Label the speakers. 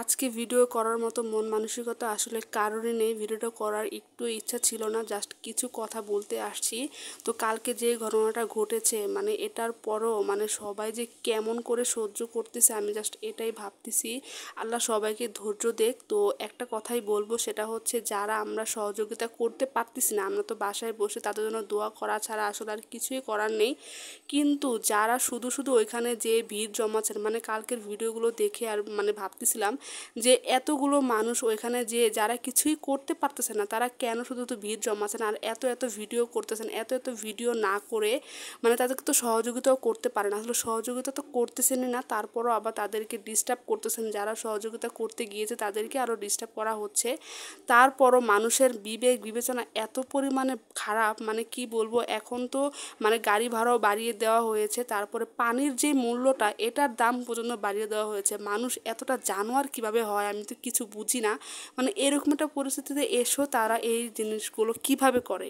Speaker 1: আজকে ভিডিও করার মতো মন মানসিকতা আসলে কারোরই নেই। ভিডিওটা করার একটু ইচ্ছা ছিল না, জাস্ট কিছু কথা বলতে আসছি। তো কালকে যে ঘটনাটা ঘটেছে এটার পরও সবাই যে কেমন করে সহ্য করতেছে আমি জাস্ট এটাই ভাবতেছি। আল্লাহ সবাইকে ধৈর্য দেখ। তো একটা কথাই বলবো, সেটা হচ্ছে যারা আমরা সহযোগিতা করতে পারতেছি না, আমরা তো বাসায় বসে তাদের জন্য দোয়া করা ছাড়া আসলে আর কিছুই করার নেই। কিন্তু যারা শুধু শুধু ওইখানে যে ভিড় জমাচ্ছেন, কালকের ভিডিওগুলো দেখে আর ভাবতেছিলাম যে এতগুলো মানুষ ওইখানে যে যারা কিছুই করতে পারতেছে না, তারা কেন শুধু তো ভিড় জমাচ্ছেন আর এত এত ভিডিও করতেছেন। এত এত ভিডিও না করে তাদেরকে তো সহযোগিতাও করতে পারেন। আসলে সহযোগিতা তো করতেছেনই না, তারপরও আবার তাদেরকে ডিস্টার্ব করতেছেন। যারা সহযোগিতা করতে গিয়েছে তাদেরকে আরও ডিস্টার্ব করা হচ্ছে। তারপরও মানুষের বিবেক বিবেচনা এত পরিমাণে খারাপ, কি বলবো। এখন তো গাড়ি ভাড়াও বাড়িয়ে দেওয়া হয়েছে, তারপরে পানির যে মূল্যটা এটার দাম পর্যন্ত বাড়িয়ে দেওয়া হয়েছে। মানুষ এতটা জানোয়ার কিভাবে হয় আমি তো কিছু বুঝি না। এরকম একটা পরিস্থিতিতে এসো তারা এই জিনিসগুলো কিভাবে করে।